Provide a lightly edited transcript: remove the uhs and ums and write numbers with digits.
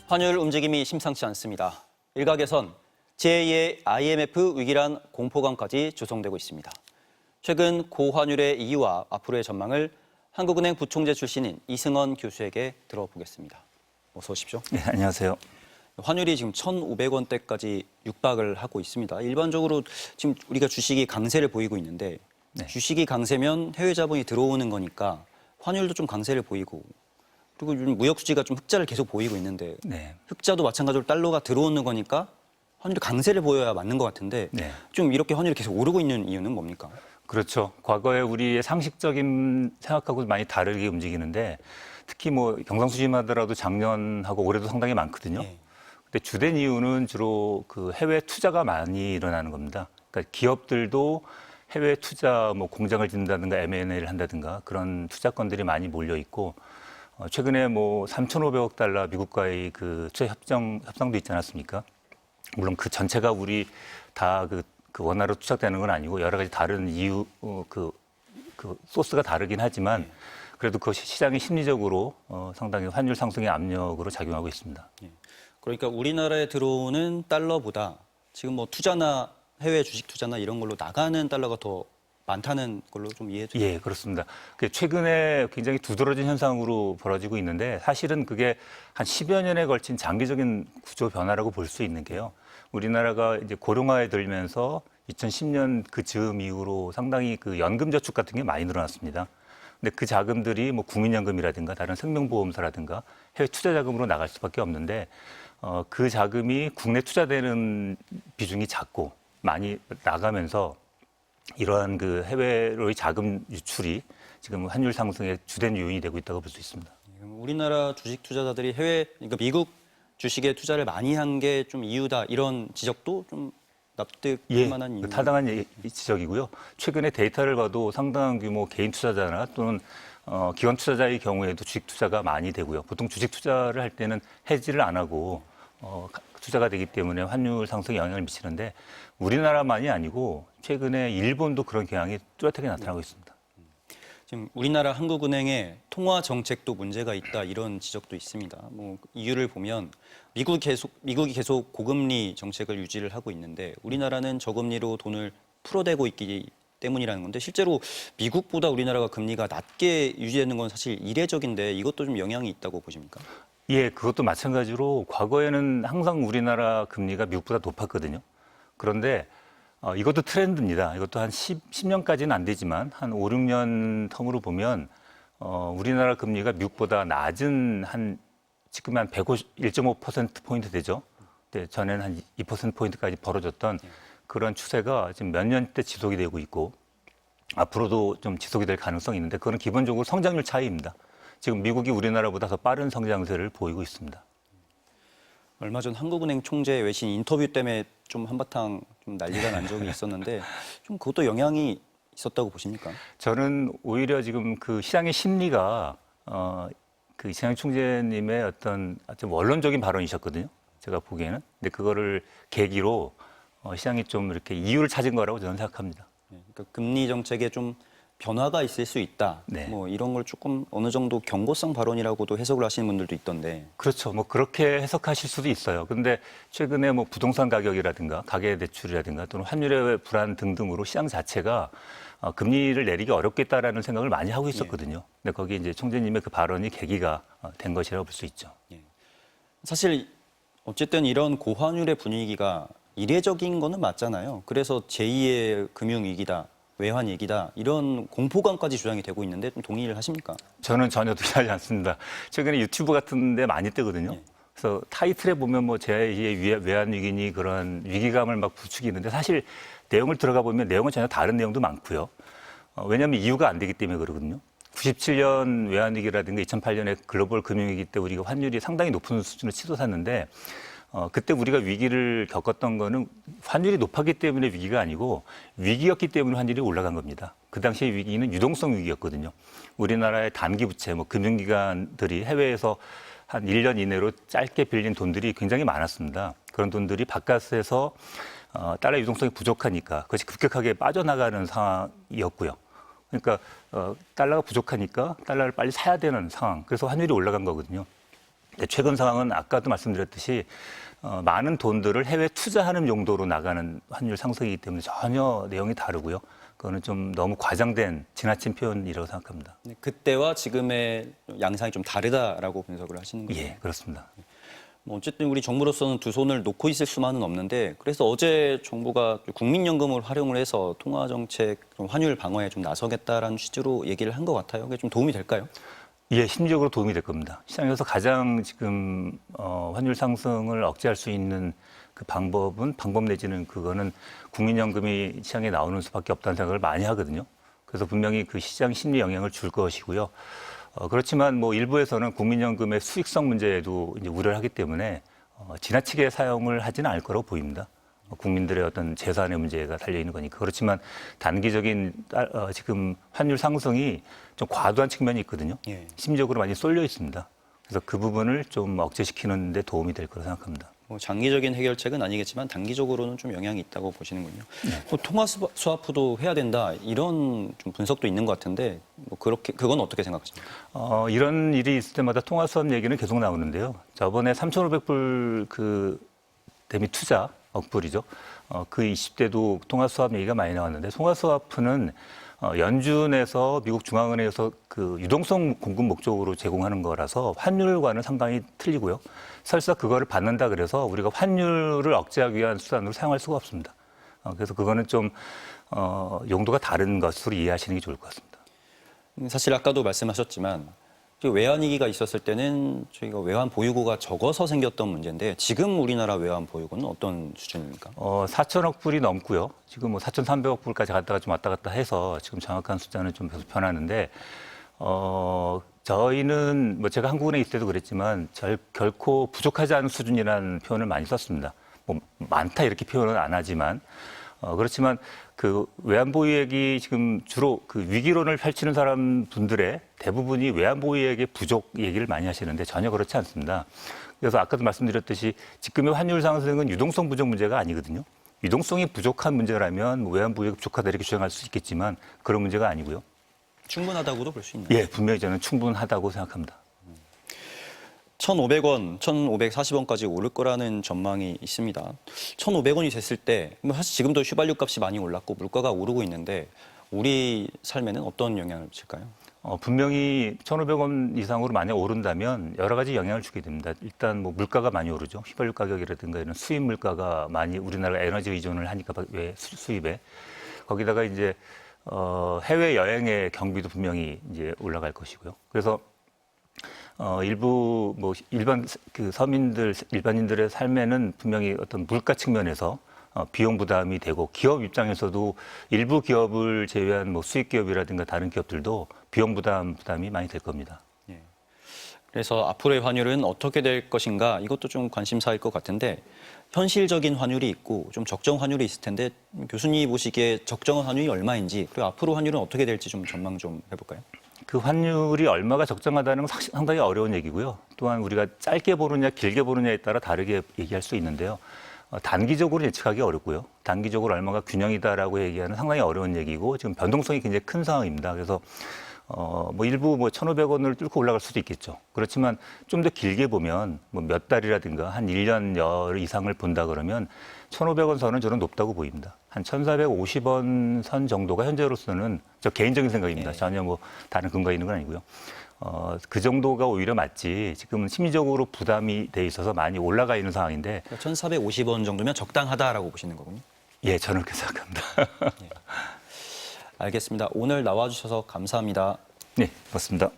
환율 움직임이 심상치 않습니다. 일각에선 제2의 IMF 위기란 공포감까지 조성되고 있습니다. 최근 고환율의 이유와 앞으로의 전망을 한국은행 부총재 출신인 이승원 교수에게 들어보겠습니다. 어서 오십시오. 네, 안녕하세요. 환율이 지금 1,500원대까지 육박을 하고 있습니다. 일반적으로 지금 우리가 주식이 강세를 보이고 있는데 주식이 강세면 해외 자본이 들어오는 거니까 환율도 좀 강세를 보이고 그리고 요즘 무역 수지가 좀 흑자를 계속 보이고 있는데 흑자도 마찬가지로 달러가 들어오는 거니까 환율이 강세를 보여야 맞는 것 같은데 좀 이렇게 환율이 계속 오르고 있는 이유는 뭡니까? 그렇죠. 과거에 우리의 상식적인 생각하고 많이 다르게 움직이는데 특히 뭐 경상수지마다라도 작년하고 올해도 상당히 많거든요. 근데 주된 이유는 주로 그 해외 투자가 많이 일어나는 겁니다. 그러니까 기업들도 해외 투자, 뭐 공장을 짓는다든가 M&A를 한다든가 그런 투자건들이 많이 몰려 있고 최근에 뭐 3,500억 달러 미국과의 그 투자 협상도 있지 않았습니까? 물론 그 전체가 우리 다 그 원화로 투자되는 건 아니고 여러 가지 다른 이유 그 소스가 다르긴 하지만 그래도 그 시장이 심리적으로 상당히 환율 상승의 압력으로 작용하고 있습니다. 그러니까 우리나라에 들어오는 달러보다 지금 뭐 투자나 해외 주식 투자나 이런 걸로 나가는 달러가 더 많다는 걸로 좀 이해해 주세요. 예, 그렇습니다. 최근에 굉장히 두드러진 현상으로 벌어지고 있는데 사실은 그게 한 10여 년에 걸친 장기적인 구조 변화라고 볼 수 있는 게요. 우리나라가 이제 고령화에 들면서 2010년 그 즈음 이후로 상당히 그 연금 저축 같은 게 많이 늘어났습니다. 근데 그 자금들이 뭐 국민연금이라든가 다른 생명보험사라든가 해외 투자 자금으로 나갈 수밖에 없는데 그 자금이 국내 투자되는 비중이 작고 많이 나가면서 이러한 그 해외로의 자금 유출이 지금 환율 상승의 주된 요인이 되고 있다고 볼 수 있습니다. 우리나라 주식 투자자들이 해외, 그러니까 미국 주식에 투자를 많이 한 게 좀 이유다 이런 지적도 좀 납득할 만한 이유. 타당한 지적이고요. 최근에 데이터를 봐도 상당한 규모 개인 투자자나 또는 기관 투자자의 경우에도 주식 투자가 많이 되고요. 보통 주식 투자를 할 때는 해지를 안 하고 투자가 되기 때문에 환율 상승에 영향을 미치는데 우리나라만이 아니고 최근에 일본도 그런 경향이 뚜렷하게 나타나고 있습니다. 지금 우리나라 한국은행의 통화 정책도 문제가 있다 이런 지적도 있습니다. 뭐 이유를 보면 미국이 계속 고금리 정책을 유지를 하고 있는데 우리나라는 저금리로 돈을 풀어대고 있기 때문이라는 건데 실제로 미국보다 우리나라가 금리가 낮게 유지되는 건 사실 이례적인데 이것도 좀 영향이 있다고 보십니까? 예, 그것도 마찬가지로 과거에는 항상 우리나라 금리가 미국보다 높았거든요. 그런데 이것도 트렌드입니다. 이것도 한 10년까지는 안 되지만 한 5, 6년 텀으로 보면 우리나라 금리가 미국보다 낮은 지금 한 1.5%포인트 되죠. 네, 전에는 한 2%포인트까지 벌어졌던 그런 추세가 지금 몇 년째 지속이 되고 있고 앞으로도 좀 지속이 될 가능성이 있는데 그거는 기본적으로 성장률 차이입니다. 지금 미국이 우리나라보다 더 빠른 성장세를 보이고 있습니다. 얼마 전 한국은행 총재 외신 인터뷰 때문에 좀 한바탕 좀 난리가 난 적이 있었는데 좀 그것도 영향이 있었다고 보십니까? 저는 오히려 지금 그 시장의 심리가 그 이창용 총재님의 어떤 좀 원론적인 발언이셨거든요. 제가 보기에는. 근데 그거를 계기로 시장이 좀 이렇게 이유를 찾은 거라고 저는 생각합니다. 그러니까 금리 정책에 좀 변화가 있을 수 있다. 뭐 이런 걸 조금 어느 정도 경고성 발언이라고도 해석을 하시는 분들도 있던데. 그렇죠. 뭐 그렇게 해석하실 수도 있어요. 그런데 최근에 뭐 부동산 가격이라든가 가계 대출이라든가 또는 환율의 불안 등등으로 시장 자체가 금리를 내리기 어렵겠다라는 생각을 많이 하고 있었거든요. 근데 거기에 이제 총재님의 그 발언이 계기가 된 것이라고 볼 수 있죠. 사실 어쨌든 이런 고환율의 분위기가 이례적인 거는 맞잖아요. 그래서 제2의 금융위기다. 외환 얘기다 이런 공포감까지 조장이 되고 있는데 좀 동의를 하십니까? 저는 전혀 동의하지 않습니다. 최근에 유튜브 같은 데 많이 뜨거든요. 그래서 타이틀에 보면 뭐 제2의 외환 위기니 그런 위기감을 막 부추기는데 사실 내용을 들어가 보면 내용은 전혀 다른 내용도 많고요. 왜냐하면 이유가 안 되기 때문에 그러거든요. 97년 외환 위기라든가 2008년에 글로벌 금융위기 때 우리가 환율이 상당히 높은 수준을 치솟았는데 그때 우리가 위기를 겪었던 거는 환율이 높았기 때문에 위기가 아니고 위기였기 때문에 환율이 올라간 겁니다. 그 당시의 위기는 유동성 위기였거든요. 우리나라의 단기 부채, 뭐 금융기관들이 해외에서 한 1년 이내로 짧게 빌린 돈들이 굉장히 많았습니다. 그런 돈들이 바깥에서 달러 유동성이 부족하니까 그것이 급격하게 빠져나가는 상황이었고요. 그러니까 달러가 부족하니까 달러를 빨리 사야 되는 상황. 그래서 환율이 올라간 거거든요. 최근 상황은 아까도 말씀드렸듯이 많은 돈들을 해외 투자하는 용도로 나가는 환율 상승이기 때문에 전혀 내용이 다르고요. 그거는 좀 너무 과장된 지나친 표현이라고 생각합니다. 네, 그때와 지금의 양상이 좀 다르다라고 분석을 하시는 거죠? 예, 그렇습니다. 뭐 어쨌든 우리 정부로서는 두 손을 놓고 있을 수만은 없는데 그래서 어제 정부가 국민연금을 활용을 해서 통화정책 환율 방어에 좀 나서겠다라는 취지로 얘기를 한 것 같아요. 그게 좀 도움이 될까요? 예, 심리적으로 도움이 될 겁니다. 시장에서 가장 지금 환율 상승을 억제할 수 있는 그 방법 내지는 그거는 국민연금이 시장에 나오는 수밖에 없다는 생각을 많이 하거든요. 그래서 분명히 그 시장 심리 영향을 줄 것이고요. 그렇지만 뭐 일부에서는 국민연금의 수익성 문제에도 이제 우려를 하기 때문에 지나치게 사용을 하지는 않을 거라고 보입니다. 국민들의 어떤 재산의 문제가 달려 있는 거니까. 그렇지만 단기적인 지금 환율 상승이 좀 과도한 측면이 있거든요. 예. 심리적으로 많이 쏠려 있습니다. 그래서 그 부분을 좀 억제시키는 데 도움이 될 거라고 생각합니다. 뭐 장기적인 해결책은 아니겠지만 단기적으로는 좀 영향이 있다고 보시는군요. 뭐 통화 스와프도 해야 된다 이런 좀 분석도 있는 것 같은데 뭐 그건 어떻게 생각하십니까? 이런 일이 있을 때마다 통화 수합 얘기는 계속 나오는데요. 저번에 3,500불 그 대미 투자 억불이죠. 그 20대도 통화 수합 얘기가 많이 나왔는데 통화 스와프는 연준에서 미국 중앙은행에서 그 유동성 공급 목적으로 제공하는 거라서 환율과는 상당히 틀리고요. 설사 그거를 받는다 그래서 우리가 환율을 억제하기 위한 수단으로 사용할 수가 없습니다. 그래서 그거는 좀 용도가 다른 것으로 이해하시는 게 좋을 것 같습니다. 사실 아까도 말씀하셨지만 외환위기가 있었을 때는 저희가 외환 보유고가 적어서 생겼던 문제인데 지금 우리나라 외환 보유고는 어떤 수준입니까? 4천억 불이 넘고요. 지금 뭐 4,300억 불까지 갔다가 좀 왔다 갔다 해서 지금 정확한 숫자는 좀 계속 변하는데 저희는 뭐 제가 한국은행에 있을 때도 그랬지만 결코 부족하지 않은 수준이라는 표현을 많이 썼습니다. 뭐 많다 이렇게 표현은 안 하지만 그렇지만 그 외환보유액이 지금 주로 그 위기론을 펼치는 분들의 대부분이 외환보유액의 부족 얘기를 많이 하시는데 전혀 그렇지 않습니다. 그래서 아까도 말씀드렸듯이 지금의 환율 상승은 유동성 부족 문제가 아니거든요. 유동성이 부족한 문제라면 뭐 외환보유액이 부족하다 이렇게 주장할 수 있겠지만 그런 문제가 아니고요. 충분하다고도 볼 수 있나요? 예, 분명히 저는 충분하다고 생각합니다. 1,500원, 1,540원까지 오를 거라는 전망이 있습니다. 1,500원이 됐을 때 사실 지금도 휘발유 값이 많이 올랐고 물가가 오르고 있는데 우리 삶에는 어떤 영향을 미칠까요? 분명히 1,500원 이상으로 만약 오른다면 여러 가지 영향을 주게 됩니다. 일단 뭐 물가가 많이 오르죠. 휘발유 가격이라든가 이런 수입 물가가 많이 우리나라가 에너지 의존을 하니까 수입에 거기다가 이제 해외 여행의 경비도 분명히 이제 올라갈 것이고요. 그래서 일부 뭐 일반인들의 삶에는 분명히 어떤 물가 측면에서 비용 부담이 되고 기업 입장에서도 일부 기업을 제외한 뭐 수익 기업이라든가 다른 기업들도 비용 부담이 많이 될 겁니다. 예. 그래서 앞으로의 환율은 어떻게 될 것인가 이것도 좀 관심사일 것 같은데 현실적인 환율이 있고 좀 적정 환율이 있을 텐데 교수님이 보시기에 적정 환율이 얼마인지 그리고 앞으로 환율은 어떻게 될지 좀 전망 좀 해볼까요? 그 환율이 얼마가 적정하다는 건 상당히 어려운 얘기고요. 또한 우리가 짧게 보느냐 길게 보느냐에 따라 다르게 얘기할 수 있는데요. 단기적으로 예측하기 어렵고요. 단기적으로 얼마가 균형이다라고 얘기하는 상당히 어려운 얘기고 지금 변동성이 굉장히 큰 상황입니다. 그래서 뭐 일부 뭐 1,500원을 뚫고 올라갈 수도 있겠죠. 그렇지만 좀 더 길게 보면 뭐 몇 달이라든가 한 1년 열 이상을 본다 그러면 1,500원 선은 저는 높다고 보입니다. 한 1,450원 선 정도가 현재로서는 저 개인적인 생각입니다. 전혀 뭐 다른 근거가 있는 건 아니고요. 그 정도가 오히려 맞지 지금은 심리적으로 부담이 돼 있어서 많이 올라가 있는 상황인데 1,450원 정도면 적당하다라고 보시는 거군요. 예, 저는 그렇게 생각합니다. 예. 알겠습니다. 오늘 나와주셔서 감사합니다. 네, 고맙습니다.